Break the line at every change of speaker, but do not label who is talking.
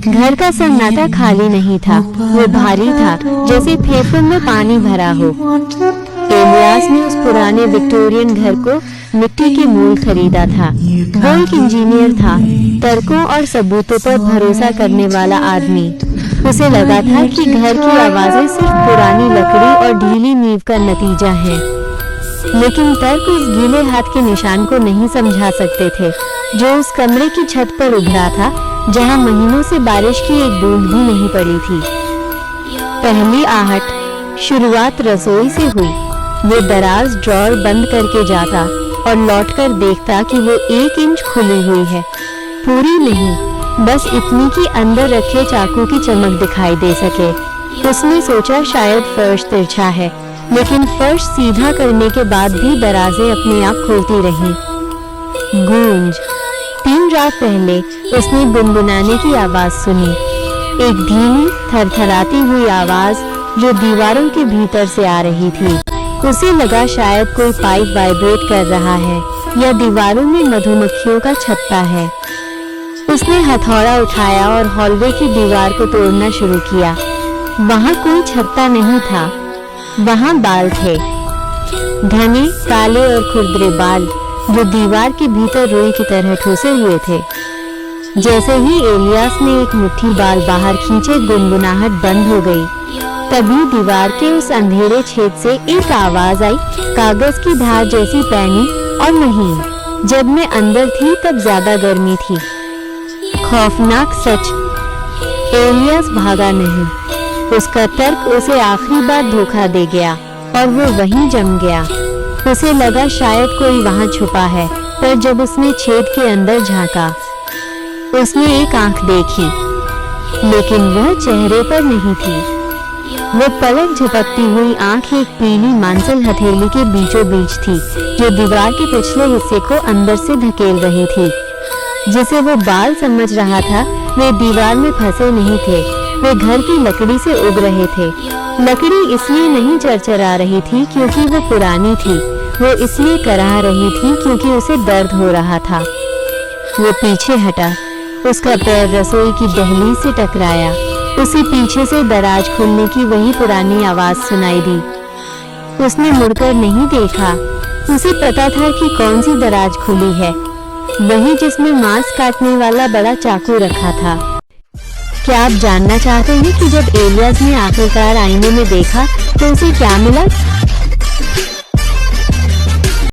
घर का सन्नाटा खाली नहीं था, वो भारी था जैसे फेफड़ों में पानी भरा हो। एलियास ने उस पुराने विक्टोरियन घर को मिट्टी के मूल खरीदा था। वो एक इंजीनियर था, तर्कों और सबूतों पर भरोसा करने वाला आदमी। उसे लगा था कि घर की आवाजें सिर्फ पुरानी लकड़ी और ढीली नींव का नतीजा है, लेकिन तर्क उस गीले हाथ के निशान को नहीं समझा सकते थे जो उस कमरे की छत पर उभरा था, जहां महीनों से बारिश की एक बूंद भी नहीं पड़ी थी। पहली आहट शुरुआत रसोई से हुई। वो दराज ड्रॉर बंद करके जाता और लौटकर देखता कि वो 1 इंच खुली हुई है, पूरी नहीं, बस इतनी कि अंदर रखे चाकू की चमक दिखाई दे सके। उसने सोचा शायद फर्श तिरछा है, लेकिन फर्श सीधा करने के बाद भी दराजें अपने आप खुलती रहीं। गूंज। 3 रात पहले उसने गुनगुनाने की आवाज सुनी, एक धीमी थरथराती हुई आवाज जो दीवारों के भीतर से आ रही थी। उसे लगा शायद कोई पाइप वाइब्रेट कर रहा है या दीवारों में मधुमक्खियों का छत्ता है। उसने हथौड़ा उठाया और हॉलवे की दीवार को तोड़ना शुरू किया। वहां कोई छत्ता नहीं था, वहां बाल थे, घने काले और खुरदरे बाल जो दीवार के भीतर रुई की तरह ठूसे हुए थे। जैसे ही एलियास ने एक मुट्ठी बाल बाहर खींचे, गुनगुनाहट बंद हो गई। तभी दीवार के उस अंधेरे छेद से एक आवाज आई, कागज की धार जैसी पैनी और महीन। जब मैं अंदर थी तब ज्यादा गर्मी थी। खौफनाक सच, एलियास भागा नहीं। उसका तर्क उसे आखिरी बार धोखा दे गया और वो वहीं जम गया। उसे लगा शायद कोई वहां छुपा है, पर जब उसने छेद के अंदर झांका, उसने एक आंख देखी, लेकिन वह चेहरे पर नहीं थी। वो पलक झपकती हुई आंख एक पीली मांसल हथेली के बीचों बीच थी, जो दीवार के पिछले हिस्से को अंदर से धकेल रही थी। जिसे वो बाल समझ रहा था, वे दीवार में फंसे नहीं थे, वे घर की लकड़ी से उग रहे थे। लकड़ी इसलिए नहीं चरचरा रही थी क्योंकि वो पुरानी थी, वो इसलिए कराह रही थी क्योंकि उसे दर्द हो रहा था। वो पीछे हटा, उसका पैर रसोई की दहलीज से टकराया। उसे पीछे से दराज खुलने की वही पुरानी आवाज सुनाई दी। उसने मुड़कर नहीं देखा। उसे पता था कि कौन सी दराज खुली है, वही जिसमें मांस काटने वाला बड़ा चाकू रखा था। क्या आप जानना चाहते हैं कि जब एलियास ने आखिरकार आईने में देखा तो उसे क्या मिला?